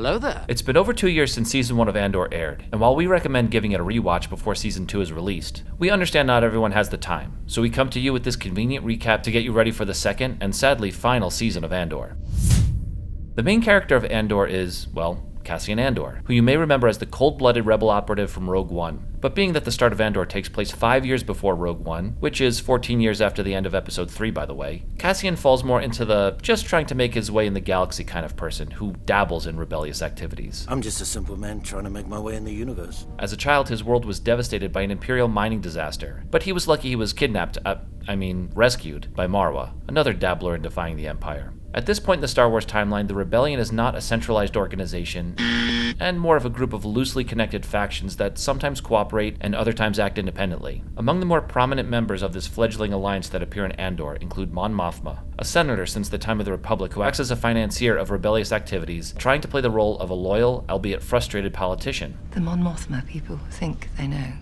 Hello there. It's been over 2 years since Season 1 of Andor aired, and while we recommend giving it a rewatch before Season 2 is released, we understand not everyone has the time, so we come to you with this convenient recap to get you ready for the second, and sadly final season of Andor. The main character of Andor is, well, Cassian Andor, who you may remember as the cold-blooded rebel operative from Rogue One. But being that the start of Andor takes place 5 years before Rogue One, which is 14 years after the end of Episode 3 by the way, Cassian falls more into the just trying to make his way in the galaxy kind of person who dabbles in rebellious activities. I'm just a simple man trying to make my way in the universe. As a child, his world was devastated by an Imperial mining disaster, but he was lucky he was rescued by Marwa, another dabbler in defying the Empire. At this point in the Star Wars timeline, the Rebellion is not a centralized organization, and more of a group of loosely connected factions that sometimes cooperate and other times act independently. Among the more prominent members of this fledgling alliance that appear in Andor include Mon Mothma, a senator since the time of the Republic who acts as a financier of rebellious activities, trying to play the role of a loyal, albeit frustrated politician. The Mon Mothma people think they know.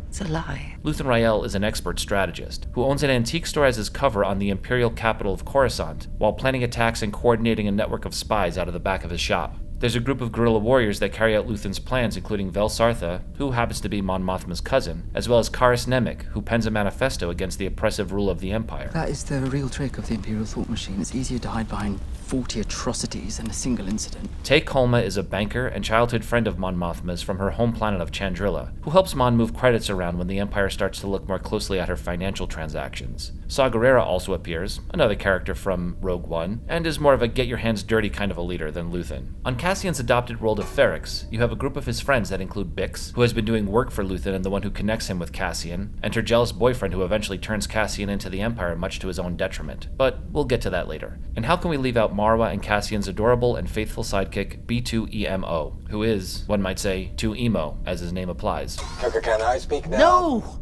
It's a lie. Luthen Rael is an expert strategist, who owns an antique store as his cover on the Imperial capital of Coruscant, while planning attacks and coordinating a network of spies out of the back of his shop. There's a group of guerrilla warriors that carry out Luthen's plans, including Vel Sartha, who happens to be Mon Mothma's cousin, as well as Karis Nemik, who pens a manifesto against the oppressive rule of the Empire. That is the real trick of the Imperial thought machine. It's easier to hide behind 40 atrocities than a single incident. Tay Kolma is a banker and childhood friend of Mon Mothma's from her home planet of Chandrila, who helps Mon move credits around when the Empire starts to look more closely at her financial transactions. Saw Gerrera also appears, another character from Rogue One, and is more of a get-your-hands-dirty kind of a leader than Luthen. On Cassian's adopted world of Ferrix, you have a group of his friends that include Bix, who has been doing work for Luthen and the one who connects him with Cassian, and her jealous boyfriend who eventually turns Cassian into the Empire much to his own detriment. But we'll get to that later. And how can we leave out Marwa and Cassian's adorable and faithful sidekick B2EMO, who is, one might say, too emo, as his name applies. Can I speak now? No!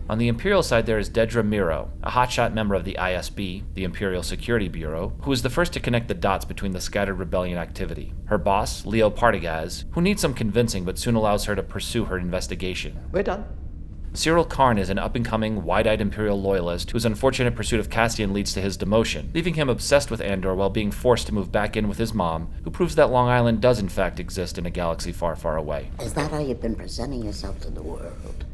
On the Imperial side, there is Dedra Meero, a hotshot member of the ISB, the Imperial Security Bureau, who is the first to connect the dots between the scattered rebellion activity. Her boss, Leo Partagas, who needs some convincing but soon allows her to pursue her investigation. We're done. Syril Karn is an up-and-coming, wide-eyed Imperial loyalist whose unfortunate pursuit of Cassian leads to his demotion, leaving him obsessed with Andor while being forced to move back in with his mom, who proves that Long Island does in fact exist in a galaxy far, far away. Is that how you've been presenting yourself to the world?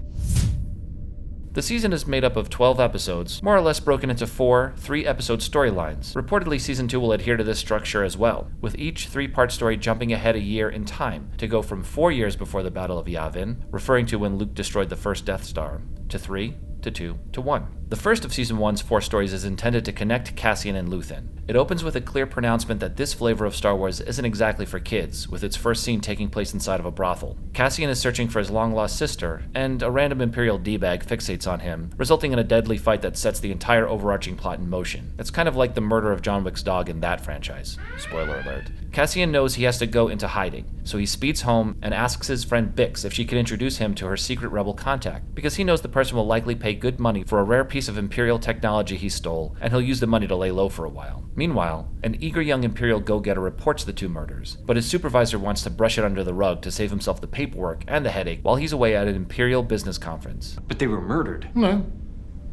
The season is made up of 12 episodes, more or less broken into 4 3-episode storylines. Reportedly, Season 2 will adhere to this structure as well, with each 3-part story jumping ahead a year in time to go from 4 years before the Battle of Yavin, referring to when Luke destroyed the first Death Star, to 3, to 2, to 1. The first of Season 1's 4 stories is intended to connect Cassian and Luthen. It opens with a clear pronouncement that this flavor of Star Wars isn't exactly for kids, with its first scene taking place inside of a brothel. Cassian is searching for his long-lost sister, and a random Imperial D-bag fixates on him, resulting in a deadly fight that sets the entire overarching plot in motion. It's kind of like the murder of John Wick's dog in that franchise. Spoiler alert. Cassian knows he has to go into hiding, so he speeds home and asks his friend Bix if she can introduce him to her secret rebel contact, because he knows the person will likely pay good money for a rare piece of Imperial technology he stole, and he'll use the money to lay low for a while. Meanwhile, an eager young Imperial go-getter reports the 2 murders, but his supervisor wants to brush it under the rug to save himself the paperwork and the headache while he's away at an Imperial business conference. But they were murdered. No,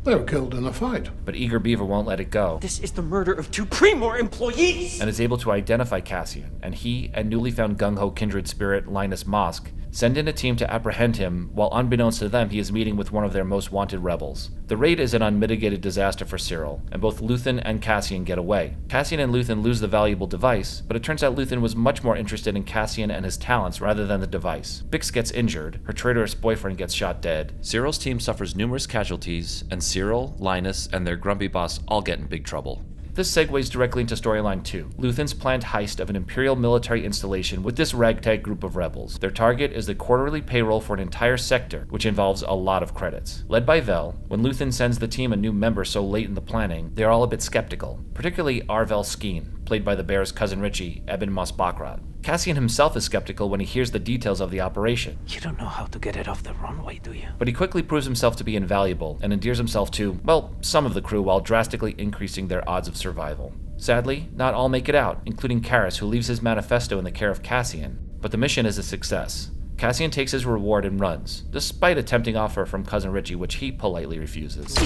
they were killed in a fight. But Eager Beaver won't let it go. This is the murder of 2 Primor employees! And is able to identify Cassian, and he and newly found gung-ho kindred spirit Linus Mosk send in a team to apprehend him, while unbeknownst to them he is meeting with one of their most wanted rebels. The raid is an unmitigated disaster for Syril, and both Luthen and Cassian get away. Cassian and Luthen lose the valuable device, but it turns out Luthen was much more interested in Cassian and his talents rather than the device. Bix gets injured, her traitorous boyfriend gets shot dead. Syril's team suffers numerous casualties, and Syril, Linus, and their grumpy boss all get in big trouble. This segues directly into storyline 2, Luthen's planned heist of an Imperial military installation with this ragtag group of rebels. Their target is the quarterly payroll for an entire sector, which involves a lot of credits. Led by Vel, when Luthen sends the team a new member so late in the planning, they are all a bit skeptical, particularly Arvel Skeen, played by the Bear's cousin Richie, Ebon Moss-Baccarat. Cassian himself is skeptical when he hears the details of the operation. You don't know how to get it off the runway, do you? But he quickly proves himself to be invaluable and endears himself to, well, some of the crew while drastically increasing their odds of survival. Sadly, not all make it out, including Karis, who leaves his manifesto in the care of Cassian. But the mission is a success. Cassian takes his reward and runs, despite a tempting offer from Cousin Richie which he politely refuses.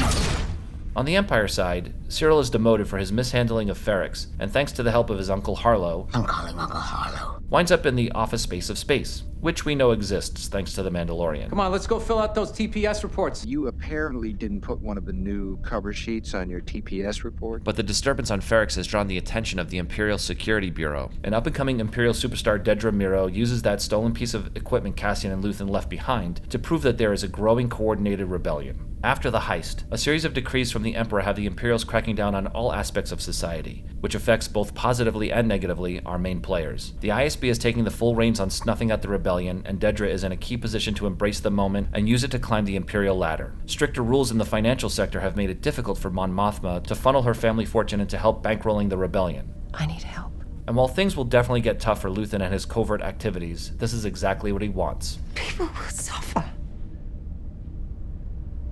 On the Empire side, Syril is demoted for his mishandling of Ferrix, and thanks to the help of his Uncle Harlow, I'm calling Uncle Harlow. winds up in the office space of space, which we know exists thanks to the Mandalorian. Come on, let's go fill out those TPS reports. You apparently didn't put one of the new cover sheets on your TPS report. But the disturbance on Ferrix has drawn the attention of the Imperial Security Bureau. An up-and-coming Imperial superstar Dedra Meero uses that stolen piece of equipment Cassian and Luthen left behind to prove that there is a growing coordinated rebellion. After the heist, a series of decrees from the Emperor have the Imperials cracking down on all aspects of society, which affects both positively and negatively our main players. The ISB is taking the full reins on snuffing out the rebellion, and Dedra is in a key position to embrace the moment and use it to climb the Imperial ladder. Stricter rules in the financial sector have made it difficult for Mon Mothma to funnel her family fortune into help bankrolling the rebellion. I need help. And while things will definitely get tough for Luthen and his covert activities, this is exactly what he wants. People will suffer.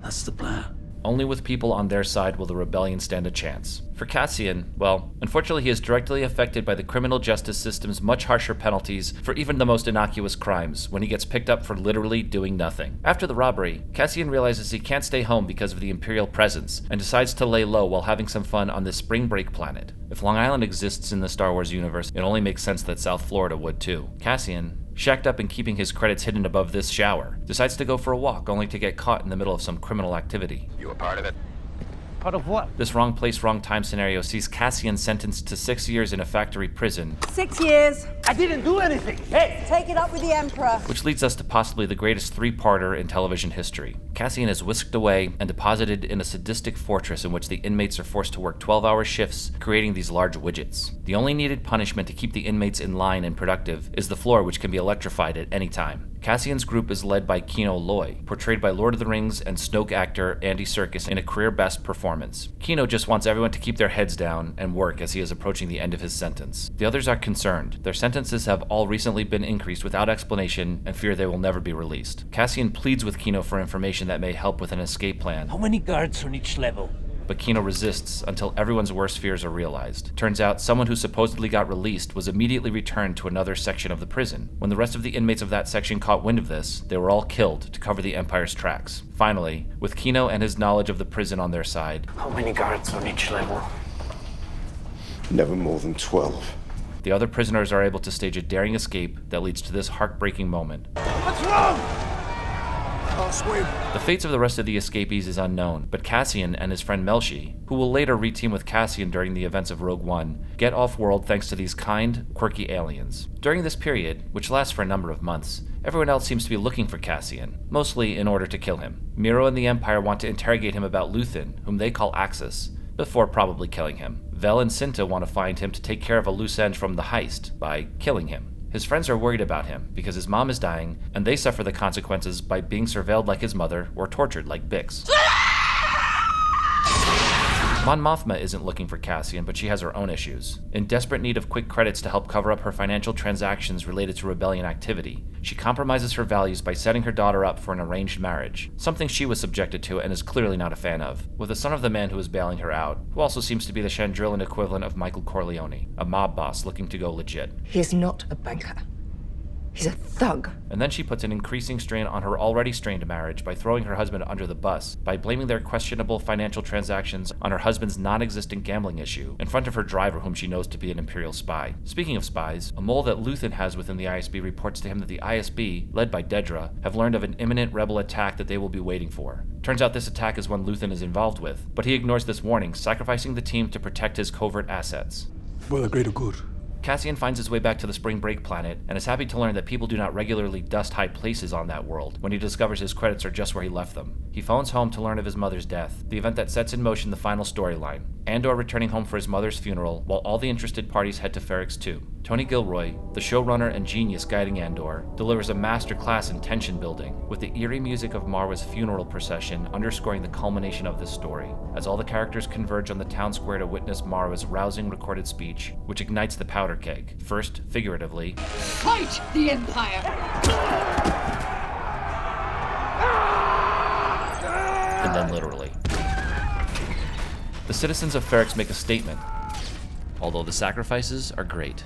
That's the plan. Only with people on their side will the rebellion stand a chance. For Cassian, well, unfortunately he is directly affected by the criminal justice system's much harsher penalties for even the most innocuous crimes when he gets picked up for literally doing nothing. After the robbery, Cassian realizes he can't stay home because of the Imperial presence and decides to lay low while having some fun on this spring break planet. If Long Island exists in the Star Wars universe, it only makes sense that South Florida would too. Cassian, shacked up and keeping his credits hidden above this shower, decides to go for a walk only to get caught in the middle of some criminal activity. You a part of it? Part of what? This wrong place, wrong time scenario sees Cassian sentenced to 6 years in a factory prison, 6 years. I didn't do anything. Hey! Take it up with the Emperor. which leads us to possibly the greatest three-parter in television history. Cassian is whisked away and deposited in a sadistic fortress in which the inmates are forced to work 12-hour shifts, creating these large widgets. The only needed punishment to keep the inmates in line and productive is the floor, which can be electrified at any time. Cassian's group is led by Kino Loy, portrayed by Lord of the Rings and Snoke actor Andy Serkis in a career-best performance. Kino just wants everyone to keep their heads down and work as he is approaching the end of his sentence. The others are concerned. Their sentences have all recently been increased without explanation and fear they will never be released. Cassian pleads with Kino for information that may help with an escape plan. How many guards on each level? But Kino resists until everyone's worst fears are realized. Turns out someone who supposedly got released was immediately returned to another section of the prison. When the rest of the inmates of that section caught wind of this, they were all killed to cover the Empire's tracks. Finally, with Kino and his knowledge of the prison on their side, How many guards on each level? Never more than 12. the other prisoners are able to stage a daring escape that leads to this heartbreaking moment. What's wrong? I'll swim. The fates of the rest of the escapees is unknown, but Cassian and his friend Melshi, who will later reteam with Cassian during the events of Rogue One, get off-world thanks to these kind, quirky aliens. During this period, which lasts for a number of months, everyone else seems to be looking for Cassian, mostly in order to kill him. Meero and the Empire want to interrogate him about Luthen, whom they call Axis, before probably killing him. Vel and Cinta want to find him to take care of a loose end from the heist by killing him. His friends are worried about him because his mom is dying, and they suffer the consequences by being surveilled like his mother or tortured like Bix. Mon Mothma isn't looking for Cassian, but she has her own issues. In desperate need of quick credits to help cover up her financial transactions related to rebellion activity, she compromises her values by setting her daughter up for an arranged marriage, something she was subjected to and is clearly not a fan of, with the son of the man who is bailing her out, who also seems to be the Chandrillan equivalent of Michael Corleone, a mob boss looking to go legit. He is not a banker. He's a thug. And then she puts an increasing strain on her already strained marriage by throwing her husband under the bus, by blaming their questionable financial transactions on her husband's non-existent gambling issue in front of her driver, whom she knows to be an Imperial spy. Speaking of spies, a mole that Luthen has within the ISB reports to him that the ISB, led by Dedra, have learned of an imminent rebel attack that they will be waiting for. Turns out this attack is one Luthen is involved with, but he ignores this warning, sacrificing the team to protect his covert assets. For the greater good. Cassian finds his way back to the Spring Break planet and is happy to learn that people do not regularly dust high places on that world when he discovers his credits are just where he left them. He phones home to learn of his mother's death, the event that sets in motion the final storyline. Andor returning home for his mother's funeral, while all the interested parties head to Ferrix 2. Tony Gilroy, the showrunner and genius guiding Andor, delivers a masterclass in tension building, with the eerie music of Marwa's funeral procession underscoring the culmination of this story, as all the characters converge on the town square to witness Marwa's rousing recorded speech, which ignites the powder keg, first figuratively, Fight the Empire! and then literally. The citizens of Ferrix make a statement, although the sacrifices are great.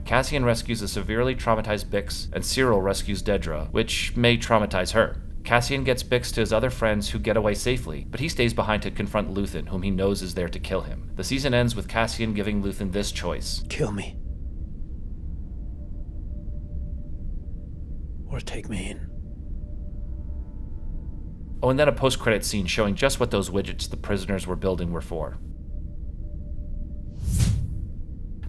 Cassian rescues a severely traumatized Bix, and Syril rescues Dedra, which may traumatize her. Cassian gets Bix to his other friends who get away safely, but he stays behind to confront Luthen, whom he knows is there to kill him. The season ends with Cassian giving Luthen this choice. Kill me. Or take me in. Oh, and then a post-credit scene showing just what those widgets the prisoners were building were for.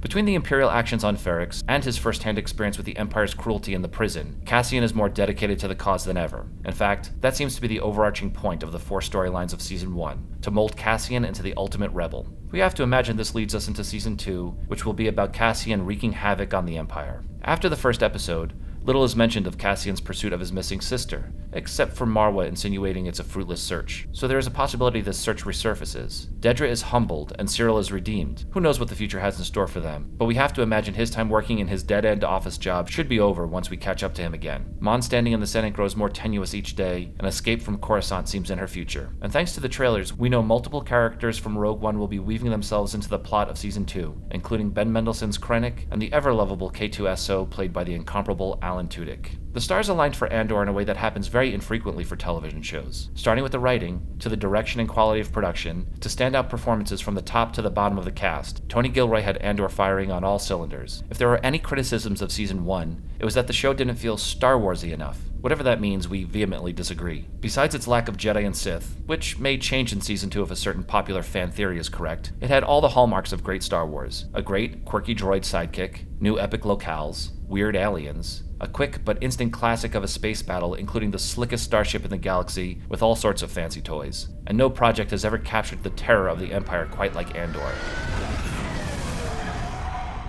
Between the Imperial actions on Ferrix and his first-hand experience with the Empire's cruelty in the prison, Cassian is more dedicated to the cause than ever. In fact, that seems to be the overarching point of the 4 storylines of Season 1, to mold Cassian into the ultimate rebel. We have to imagine this leads us into Season 2, which will be about Cassian wreaking havoc on the Empire. After the first episode, little is mentioned of Cassian's pursuit of his missing sister, except for Marwa insinuating it's a fruitless search. So there is a possibility this search resurfaces. Dedra is humbled, and Syril is redeemed. Who knows what the future has in store for them, but we have to imagine his time working in his dead-end office job should be over once we catch up to him again. Mon's standing in the Senate grows more tenuous each day, and escape from Coruscant seems in her future. And thanks to the trailers, we know multiple characters from Rogue One will be weaving themselves into the plot of Season 2, including Ben Mendelsohn's Krennic and the ever-lovable K2SO played by the incomparable Alan Tudyk. The stars aligned for Andor in a way that happens very infrequently for television shows, starting with the writing, to the direction and quality of production, to standout performances from the top to the bottom of the cast. Tony Gilroy had Andor firing on all cylinders. If there were any criticisms of Season 1, it was that the show didn't feel Star Wars-y enough. Whatever that means, we vehemently disagree. Besides its lack of Jedi and Sith, which may change in Season 2 if a certain popular fan theory is correct, it had all the hallmarks of great Star Wars. A great, quirky droid sidekick, new epic locales, weird aliens, a quick but instant classic of a space battle including the slickest starship in the galaxy with all sorts of fancy toys. And no project has ever captured the terror of the Empire quite like Andor.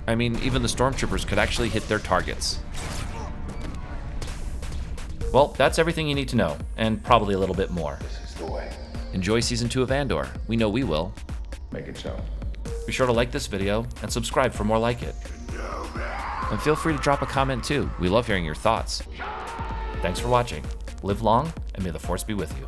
I mean, even the stormtroopers could actually hit their targets. Well, that's everything you need to know, and probably a little bit more. This is the way. Enjoy Season 2 of Andor. We know we will. Make it so. Be sure to like this video and subscribe for more like it. And feel free to drop a comment too. We love hearing your thoughts. Thanks for watching. Live long, and may the Force be with you.